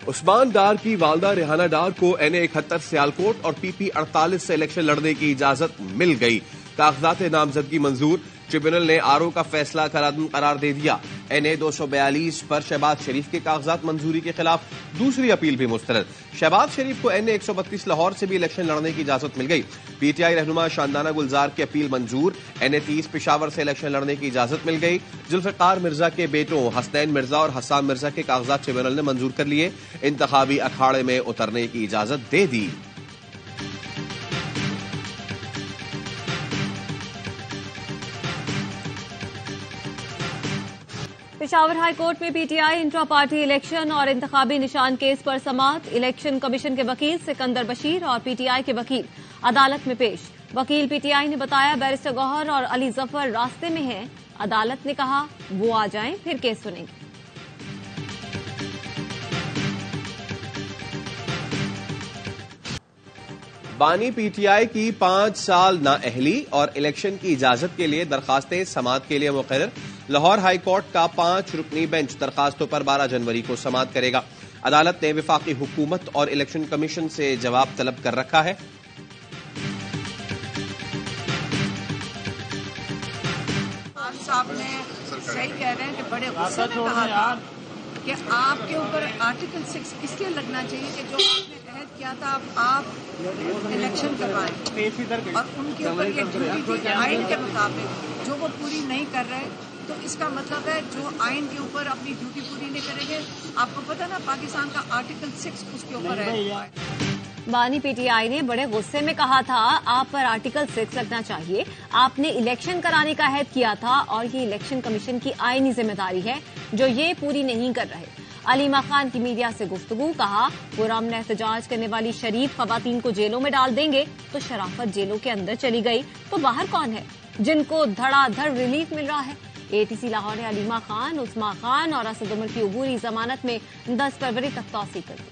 عثمان ڈار کی والدہ ریحانہ ڈار کو NA71 سیالکوٹ اور PP 48 سے الیکشن لڑنے کی اجازت مل گئی. کاغذات نامزدگی منظور. ٹریبیونل نے RO کا فیصلہ قرار دے دیا. NA242 پر شہباز شریف کے کاغذات منظوری کے خلاف دوسری اپیل بھی مسترد. شہباز شریف کو NA132 لاہور سے بھی الیکشن لڑنے کی اجازت مل گئی. PTI رہنما شاندانہ گلزار کی اپیل منظور. NA30 پشاور سے الیکشن لڑنے کی اجازت مل گئی. ذوالفقار مرزا کے بیٹوں حسنین مرزا اور حسام مرزا کے کاغذات ٹریبیونل نے منظور کر لیے. انتخابی اکھاڑے میں اترنے کی اجازت دے دی. پشاور ہائی کورٹ میں PTI انٹرا پارٹی الیکشن اور انتخابی نشان کیس پر سماعت. الیکشن کمیشن کے وکیل سکندر بشیر اور PTI کے وکیل عدالت میں پیش. وکیل PTI نے بتایا بیرسٹر گوہر اور علی ظفر راستے میں ہیں. عدالت نے کہا وہ آ جائیں پھر کیس سنیں گے. بانی PTI کی 5 سال نااہلی اور الیکشن کی اجازت کے لیے درخواستیں سماعت کے لیے مقرر. لاہور ہائی کورٹ کا 5 رکنی بینچ درخواستوں پر 12 جنوری کو سماعت کرے گا. عدالت نے وفاقی حکومت اور الیکشن کمیشن سے جواب طلب کر رکھا ہے. صاحب نے صحیح کہہ رہے ہیں کہ بڑے غصے میں کہا تھا کہ آپ کے اوپر آرٹیکل 6 اس لیے لگنا چاہیے کہ جو آپ نے عہد کیا تھا آپ الیکشن کروائیں اور ان کے اوپر یہ ڈیوٹی تھی آئین کے مطابق جو وہ پوری نہیں کر رہے. تو اس کا مطلب ہے جو آئین کے اوپر اپنی ڈیوٹی پوری نہیں کریں گے. آپ کو پتا نا پاکستان کا آرٹیکل 6 اس کے اوپر ہے. بانی PTI نے بڑے غصے میں کہا تھا آپ پر آرٹیکل 6 لگنا چاہیے. آپ نے الیکشن کرانے کا عہد کیا تھا اور یہ الیکشن کمیشن کی آئینی ذمہ داری ہے جو یہ پوری نہیں کر رہے. علیمہ خان کی میڈیا سے گفتگو. کہا پرامن احتجاج کرنے والی شریف خواتین کو جیلوں میں ڈال دیں گے تو شرافت جیلوں کے اندر چلی گئی تو باہر کون ہے جن کو دھڑا دھڑ ریلیف مل رہا ہے. ATC لاہور نے علیمہ خان، عثما خان اور اسد عمر کی عبوری ضمانت میں 10 فروری تک توسیع کر دی.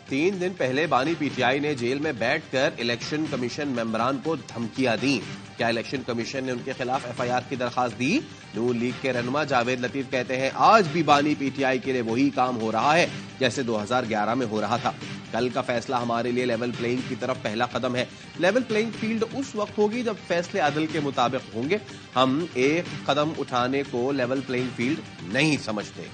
تین دن پہلے بانی PTI نے جیل میں بیٹھ کر الیکشن کمیشن ممبران کو دھمکیاں دیں. کیا الیکشن کمیشن نے ان کے خلاف FIR کی درخواست دی؟ نون لیگ کے رہنما جاوید لطیف کہتے ہیں آج بھی بانی PTI کے لیے وہی کام ہو رہا ہے جیسے 2011 میں ہو رہا تھا. کل کا فیصلہ ہمارے لیے لیول پلینگ کی طرف پہلا قدم ہے. لیول پلینگ فیلڈ اس وقت ہوگی جب فیصلے عدل کے مطابق ہوں گے. ہم ایک قدم اٹھانے کو لیول پلینگ فیلڈ نہیں سمجھتے.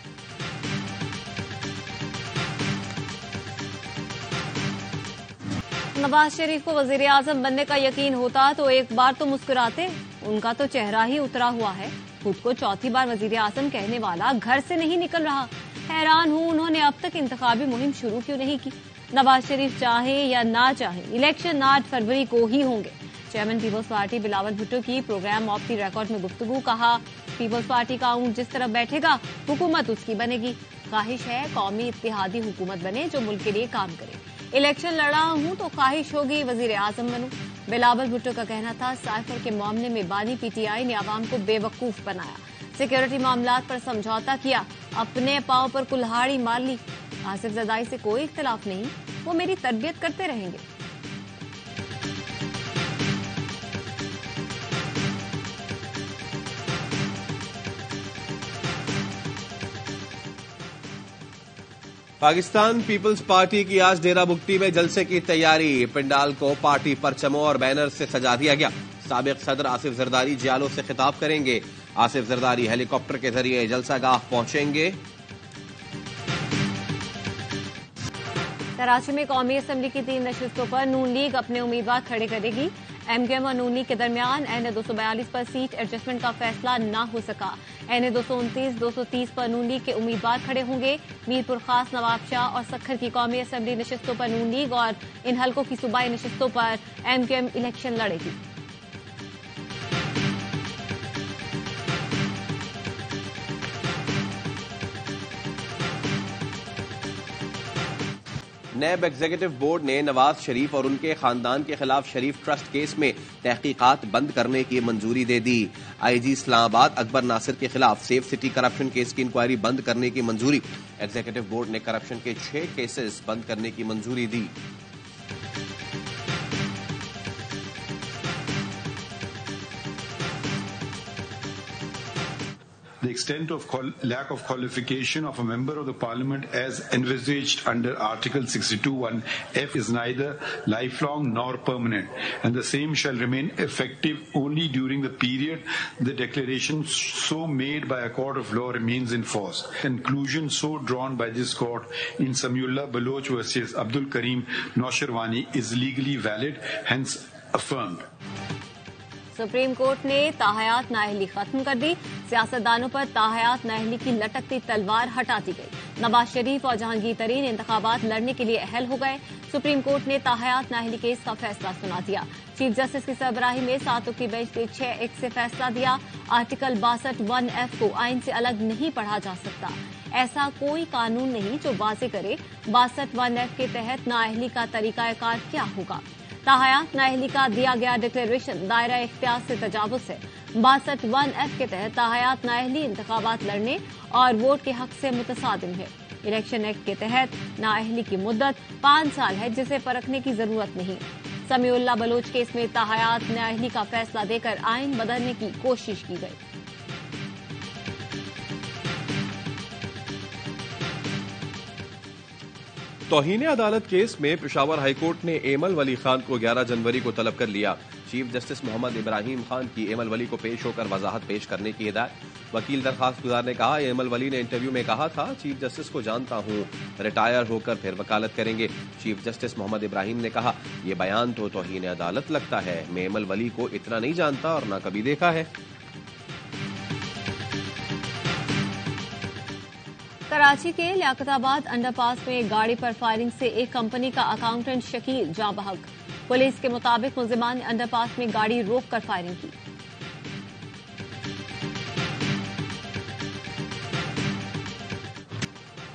نواز شریف کو وزیر اعظم بننے کا یقین ہوتا تو ایک بار تو مسکراتے. ان کا تو چہرہ ہی اترا ہوا ہے. خود کو چوتھی بار وزیر اعظم کہنے والا گھر سے نہیں نکل رہا. حیران ہوں انہوں نے اب تک انتخابی مہم شروع کیوں نہیں کی. نواز شریف چاہیں یا نہ چاہیں الیکشن 8 فروری کو ہی ہوں گے. Chairman peoples party Bilawal Bhutto کی پروگرام آف دی ریکارڈ میں گفتگو. کہا پیپلز پارٹی کا اونٹ جس طرف بیٹھے گا حکومت اس کی بنے گی. خواہش ہے قومی اتحادی حکومت بنے جو ملک کے لیے کام کرے. الیکشن لڑا ہوں تو خواہش ہوگی وزیر اعظم بنوں. بلاول بھٹو کا کہنا تھا سائفر کے معاملے میں بانی PTI نے عوام کو بے وقوف بنایا. سیکیورٹی معاملات پر سمجھوتا کیا، اپنے پاؤں پر کلہاڑی مار لی. آصف زرداری سے کوئی اختلاف نہیں، وہ میری تربیت کرتے رہیں گے. پاکستان پیپلز پارٹی کی آج ڈیرہ بگٹی میں جلسے کی تیاری. پنڈال کو پارٹی پرچموں اور بینر سے سجا دیا گیا. سابق صدر آصف زرداری جیالوں سے خطاب کریں گے. آصف زرداری ہیلی کاپٹر کے ذریعے جلسہ گاہ پہنچیں گے. کراچی میں قومی اسمبلی کی 3 نشستوں پر نون لیگ اپنے امیدوار کھڑے کرے گی. MKM اور نون لیگ کے درمیان NA242 پر سیٹ ایڈجسٹمنٹ کا فیصلہ نہ ہو سکا. NA229 230 پر نون لیگ کے امیدوار کھڑے ہوں گے. میرپور خاص، نواب شاہ اور سکھر کی قومی اسمبلی نشستوں پر نون لیگ اور ان حلقوں کی صوبائی نشستوں پر MKM الیکشن لڑے گی. نیب ایگزیکٹو بورڈ نے نواز شریف اور ان کے خاندان کے خلاف شریف ٹرسٹ کیس میں تحقیقات بند کرنے کی منظوری دے دی. IG اسلام آباد اکبر ناصر کے خلاف سیف سٹی کرپشن کیس کی انکوائری بند کرنے کی منظوری. ایگزیکٹو بورڈ نے کرپشن کے 6 کیسز بند کرنے کی منظوری دی. The extent of lack of qualification of a member of the parliament as envisaged under Article 62(1)(f) is neither lifelong nor permanent, and the same shall remain effective only during the period the declaration so made by a court of law remains in force. Conclusion so drawn by this court in Samiullah Baloch versus Abdul Karim Naushirwani is legally valid, hence affirmed. Supreme court ने ताहयात नाअहली खत्म कर दी। सियासतदानों पर ताहयात नाअहली की लटकती तलवार हटा दी गई। नवाज शरीफ और जहांगीर तरीन इंतखाबात लड़ने के लिए अहल हो गए। सुप्रीम कोर्ट ने ताहयात नाअहली केस का फैसला सुना दिया। चीफ जस्टिस की सरबराही में 7 की बेंच ने 6-1 से फैसला दिया। आर्टिकल 62(1)(f) को आइन से अलग नहीं पढ़ा जा सकता। ऐसा कोई कानून नहीं जो वाज़ेह करे 62(1)(f) के तहत नाअहली का तरीकाकार क्या होगा। ताहयात नाअहली का दिया गया डिक्लेरेशन दायरा इख्तियार से तजावुज़ है। 62(1)(f) के तहत ताहयात नाअहली इंतखाबात लड़ने और वोट के हक से मुतसादिम है। इलेक्शन एक्ट के तहत नाअहली की मुद्दत 5 साल है, जिसे परखने की जरूरत नहीं। समीउल्लाह बलोच केस में ताहयात नाअहली का फैसला देकर आइन बदलने की कोशिश की गई। तौहीन अदालत केस में पेशावर हाईकोर्ट ने एमल वली खान को 11 जनवरी को तलब कर लिया। चीफ जस्टिस मोहम्मद इब्राहिम खान की एमल वली को पेश होकर वजाहत पेश करने की हिदायत। वकील दरखास्त गुजार ने कहा, एमल वली ने इंटरव्यू में कहा था चीफ जस्टिस को जानता हूं, रिटायर होकर फिर वकालत करेंगे। चीफ जस्टिस मोहम्मद इब्राहिम ने कहा, यह बयान तो तौहीन अदालत लगता है, मैं एमल वली को इतना नहीं जानता और न कभी देखा है। कराची के लियाकताबाद अंडरपास में गाड़ी पर फायरिंग से एक कंपनी का अकाउंटेंट शकील जाँ बहक। पुलिस के मुताबिक मुलजिमान ने अंडरपास में गाड़ी रोक कर फायरिंग की।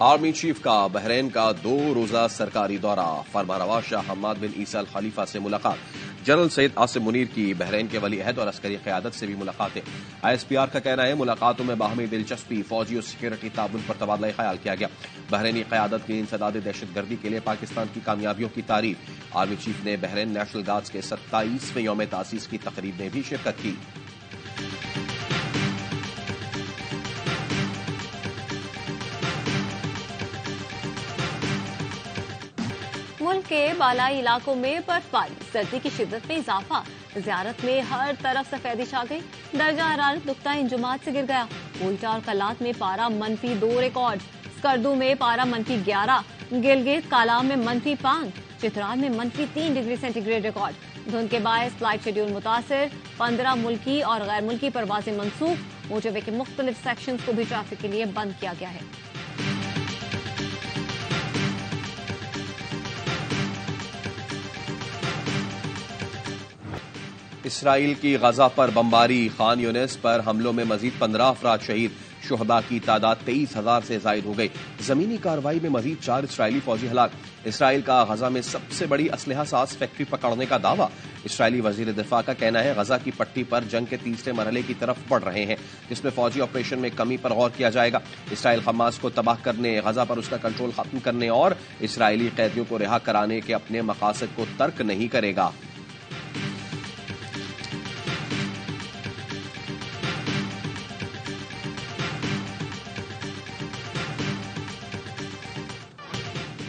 आर्मी चीफ का बहरीन का 2 रोजा सरकारी दौरा। फरमानरवा शाह हम्माद बिन ईसा अल खलीफा से मुलाकात। जनरल सैयद आसिम मुनीर की बहरीन के वली अहद और अस्करी क़यादत से भी मुलाकातें। ISPR का कहना है मुलाकातों में बाहमी दिलचस्पी, फौजी और सिक्योरिटी ताउन पर तबादला ख्याल किया गया। बहरीनी क़यादत की इंसदाद दहशतगर्दी के लिए पाकिस्तान की कामयाबियों की तारीफ। आर्मी चीफ ने बहरीन नेशनल गार्ड्स के 27वें यौम तासीस की तकरीब में भी शिरकत की। मुल्क के बालाई इलाकों में बर्फबारी, सर्दी की शिद्दत में इजाफा। ज़ियारत में हर तरफ सफेदी छा गई। दर्जा हरारत नुक्ता इंजुमात से गिर गया। कोयटा और कलात में पारा -2 रिकॉर्ड। स्कर्दू में पारा -11। गिलगित कालाम में -5। चित्राल में -3 डिग्री सेंटीग्रेड रिकॉर्ड। धुंध के बायस फ्लाइट शेड्यूल मुतासिर। 15 मुल्की और गैर मुल्की परवाजें मनसूख। मोटरवे के मुख्तलिफ सेक्शंस को भी ट्रैफिक के लिए बंद किया गया है। इसराइल की गजा पर बमबारी। खान यूनिस पर हमलों में मजीद 15 अफराद शहीद। शुहदा की तादाद 23,000 से जायद हो गई। जमीनी कार्रवाई में मजीद 4 इसराइली फौजी हलाक। इसराइल का गजा में सबसे बड़ी असलहा साज फैक्ट्री पकड़ने का दावा। इसराइली वजीर दिफा का कहना है गजा की पट्टी पर जंग के तीसरे मरहले की तरफ बढ़ रहे हैं, जिसमें फौजी ऑपरेशन में कमी पर गौर किया जाएगा। इसराइल हमास को तबाह करने, गजा पर उसका कंट्रोल खत्म करने और इसराइली कैदियों को रिहा कराने के अपने मकासद को तर्क नहीं करेगा।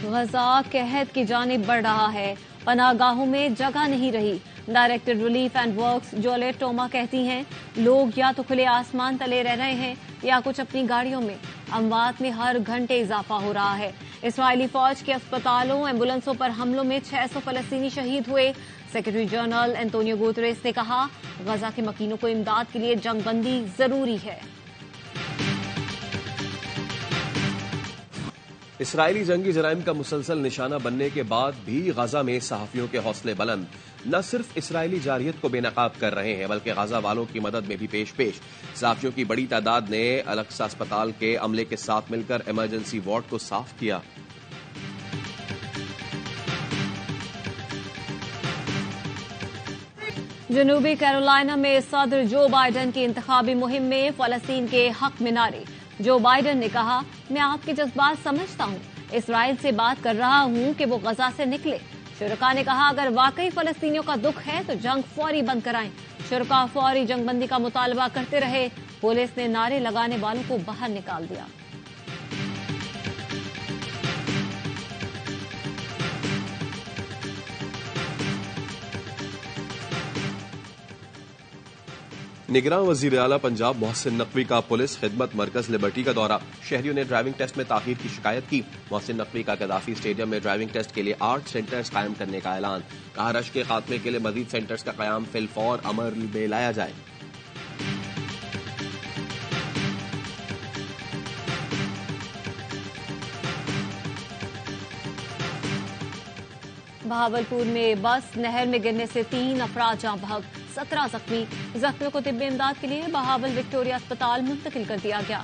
गजा कहत की जानिब बढ़ रहा है। पनाहगाहों में जगह नहीं रही। डायरेक्टर रिलीफ एंड वर्क्स जोलेट टोमा कहती हैं, लोग या तो खुले आसमान तले रह रहे हैं या कुछ अपनी गाड़ियों में। अमवात में हर घंटे इजाफा हो रहा है। इसराइली फौज के अस्पतालों, एम्बुलेंसों पर हमलों में 600 फलस्तीनी शहीद हुए। सेक्रेटरी जनरल एंटोनियो गुतरेस ने कहा, गजा के मकीनों को इमदाद के लिए जंगबंदी जरूरी है। इसराइली जंगी जराइम का मुसलसल निशाना बनने के बाद भी गजा में सहाफियों के हौसले बुलंद। न सिर्फ इसराइली जारियत को बेनकाब कर रहे हैं, बल्कि गजा वालों की मदद में भी पेश। सहाफियों की बड़ी तादाद ने अल-अक्सा अस्पताल के अमले के साथ मिलकर इमरजेंसी वार्ड को साफ किया। जनूबी कैरोलिना में सदर जो बाइडन की इंतखाबी मुहिम में फलस्तीन के हक में नारे। जो बाइडन ने कहा, मैं आपके जज्बात समझता हूँ, इसराइल से बात कर रहा हूँ कि वो गजा से निकले। शुरका ने कहा, अगर वाकई फलस्तीनियों का दुख है तो जंग फौरी बंद कराएं। शुरका फौरी जंगबंदी का मुतालबा करते रहे। पुलिस ने नारे लगाने वालों को बाहर निकाल दिया। निगरान वजीर आला पंजाब मोहसिन नकवी का पुलिस खिदमत मरकज लिबर्टी का दौरा। शहरियों ने ड्राइविंग टेस्ट में ताखीर की शिकायत की। मोहसिन नकवी का गद्दाफी स्टेडियम में ड्राइविंग टेस्ट के लिए 8 सेंटर्स कायम करने का ऐलान। कहा रश के खात्मे के लिए मजीद सेंटर्स का कयाम फिलफौर अमल में लाया जाए। बहावलपुर में बस नहर में गिरने से 3 अफराद जाँ बहक, 17 जख्मी। जख्मियों को तिब्बी इमदाद के लिए बहावल विक्टोरिया अस्पताल मुंतकिल कर दिया गया।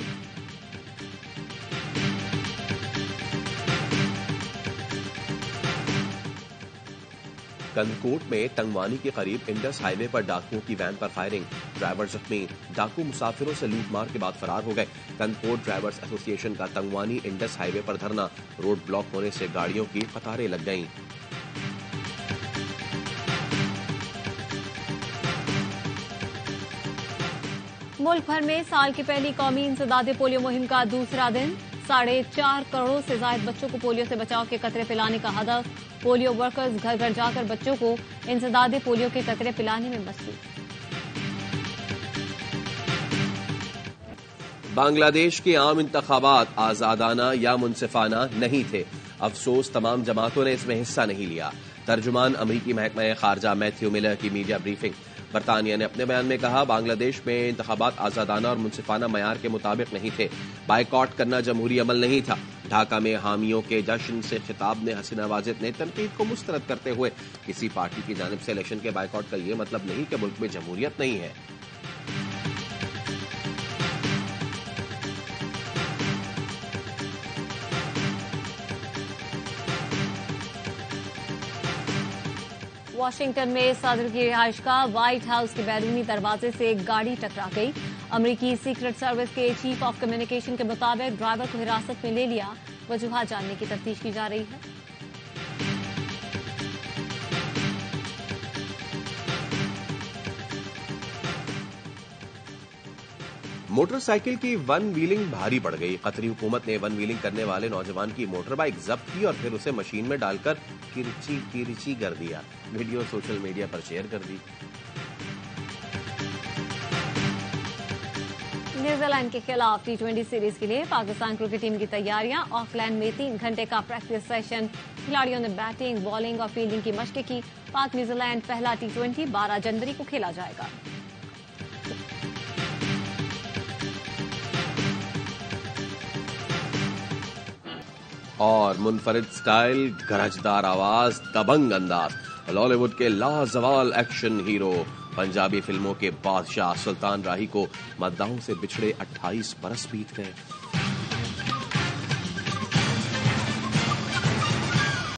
कंदकोट में टंगवानी के करीब इंडस हाईवे पर डाकुओं की वैन पर फायरिंग, ड्राइवर जख्मी। डाकू मुसाफिरों से लूटमार के बाद फरार हो गए। कंदकोट ड्राइवर्स एसोसिएशन का टंगवानी इंडस हाईवे पर धरना, रोड ब्लॉक होने से गाड़ियों की कतारें लग गईं। मुल्क भर में साल की पहली कौमी इंसदादे पोलियो मुहिम का दूसरा दिन। 4.5 करोड़ से ज्यादा बच्चों को पोलियो से बचाव के कतरे पिलाने का हदफ। पोलियो वर्कर्स घर घर जाकर बच्चों को इंसदादे पोलियो के कतरे पिलाने में मसरूफ। बांग्लादेश के आम इंतखाबात आजादाना या मुनसिफाना नहीं थे। अफसोस तमाम जमातों ने इसमें हिस्सा नहीं लिया। तर्जुमान अमरीकी महकमा खारजा मैथ्यू मिलर की मीडिया ब्रीफिंग। बरतानिया ने अपने बयान में कहा, बांग्लादेश में इंतखाबात आजादाना और मुनसिफाना मयार के मुताबिक नहीं थे। बाइकआउट करना जमहूरी अमल नहीं था। ढाका में हामियों के जश्न से खिताब में हसीना वाजिद ने तनकीद को मुस्तरद करते हुए किसी पार्टी की जानिब से इलेक्शन के बाइकआउट का ये मतलब नहीं कि मुल्क में जमहूरियत नहीं है। वाशिंगटन में सदर की रिहाइशगाह व्हाइट हाउस के बैरूनी दरवाजे से एक गाड़ी टकरा गई। अमरीकी सीक्रेट सर्विस के चीफ ऑफ कम्युनिकेशन के मुताबिक ड्राइवर को हिरासत में ले लिया। वजूहात जानने की तफ्तीश की जा रही है। मोटरसाइकिल की वन व्हीलिंग भारी पड़ गई। कतरी हुकूमत ने वन व्हीलिंग करने वाले नौजवान की मोटर बाइक जब्त की और फिर उसे मशीन में डालकर किरची कर दिया। वीडियो सोशल मीडिया पर शेयर कर दी। न्यूजीलैंड के खिलाफ T20 सीरीज के लिए पाकिस्तान क्रिकेट टीम की तैयारियां। ऑकलैंड में 3 घंटे का प्रैक्टिस सेशन। खिलाड़ियों ने बैटिंग, बॉलिंग और फील्डिंग की मशक की। पाक न्यूजीलैंड पहला T20 12 जनवरी को खेला जाएगा। और मुनफरिद स्टाइल, गरजदार आवाज, दबंग अंदाज, बॉलीवुड के लाजवाल एक्शन हीरो, पंजाबी फिल्मों के बादशाह सुल्तान राही को मद्दाहों से बिछड़े 28 बरस बीत गए।